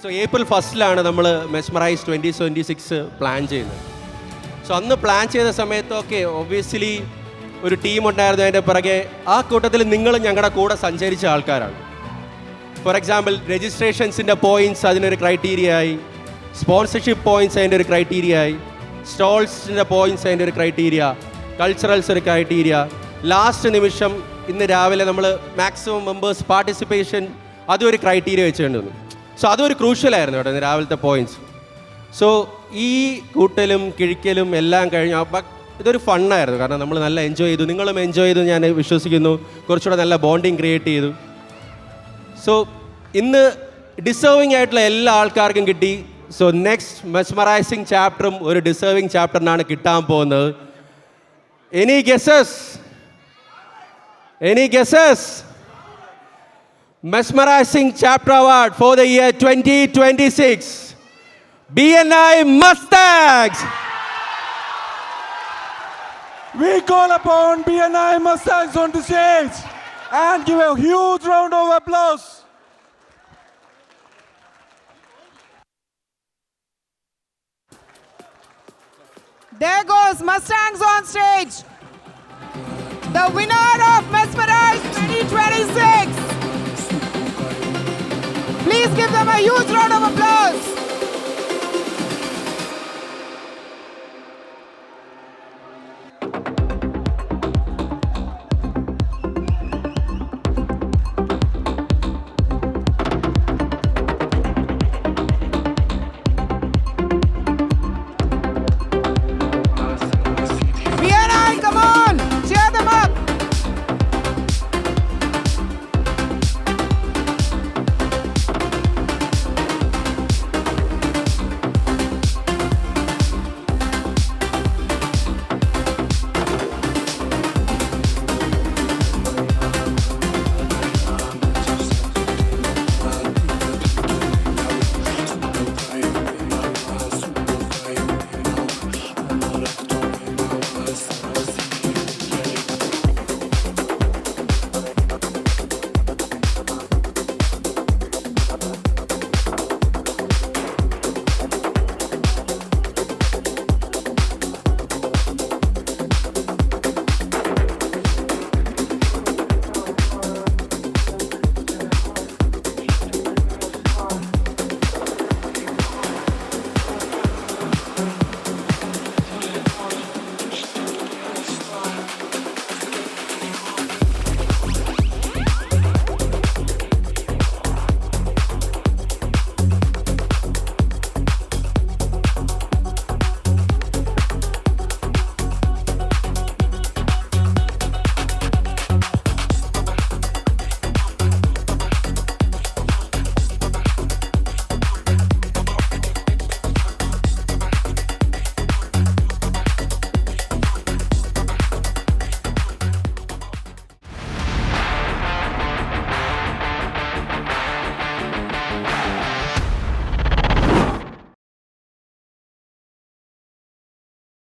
So April ഫസ്റ്റിലാണ് നമ്മൾ mesmerise 2026 plan ചെയ്യുന്നത്. So അന്ന് പ്ലാൻ ചെയ്ത സമയത്തൊക്കെ ഒബ്വിയസ്ലി ഒരു ടീം ഉണ്ടായിരുന്നു അതിൻ്റെ പിറകെ. ആ കൂട്ടത്തിൽ നിങ്ങൾ ഞങ്ങളുടെ കൂടെ സഞ്ചരിച്ച ആൾക്കാരാണ്. ഫോർ എക്സാമ്പിൾ രജിസ്ട്രേഷൻസിൻ്റെ പോയിൻറ്റ്സ് അതിനൊരു ക്രൈറ്റീരിയ ആയി, സ്പോൺസർഷിപ്പ് പോയിൻറ്റ്സ് അതിൻ്റെ ഒരു ക്രൈറ്റീരിയ ആയി, സ്റ്റോൾസിൻ്റെ പോയിൻറ്റ്സ് അതിൻ്റെ ഒരു ക്രൈറ്റീരിയ, കൾച്ചറൽസ് ഒരു ക്രൈറ്റീരിയ. ലാസ്റ്റ് നിമിഷം ഇന്ന് രാവിലെ നമ്മൾ മാക്സിമം മെമ്പേഴ്സ് പാർട്ടിസിപ്പേഷൻ അതും ഒരു ക്രൈറ്റീരിയ വെച്ചുകൊണ്ട് വന്നു. സോ അതൊരു ക്രൂഷ്യലായിരുന്നു കേട്ടോ ഇന്ന് രാവിലത്തെ പോയിൻറ്റ്സ്. സോ ഈ കൂട്ടലും കിഴിക്കലും എല്ലാം കഴിഞ്ഞു. അപ്പം ഇതൊരു ഫണ്ണായിരുന്നു, കാരണം നമ്മൾ നല്ല എൻജോയ് ചെയ്തു, നിങ്ങളും എൻജോയ് ചെയ്തു ഞാൻ വിശ്വസിക്കുന്നു. കുറച്ചുകൂടെ നല്ല ബോണ്ടിങ് ക്രിയേറ്റ് ചെയ്തു. സോ ഇന്ന് ഡിസേർവിംഗ് ആയിട്ടുള്ള എല്ലാ ആൾക്കാർക്കും കിട്ടി. സോ നെക്സ്റ്റ് മെസ്മറൈസിങ് ചാപ്റ്ററും ഒരു ഡിസേർവിംഗ് ചാപ്റ്ററിനാണ് കിട്ടാൻ പോകുന്നത്. Any guesses? Any guesses? Mesmerizing Chapter Award for the year 2026. BNI Mustangs. We call upon BNI Mustangs on the stage and give a huge round of applause. There goes Mustangs on stage. The winner of Mesmerize 2026. Please give them a huge round of applause.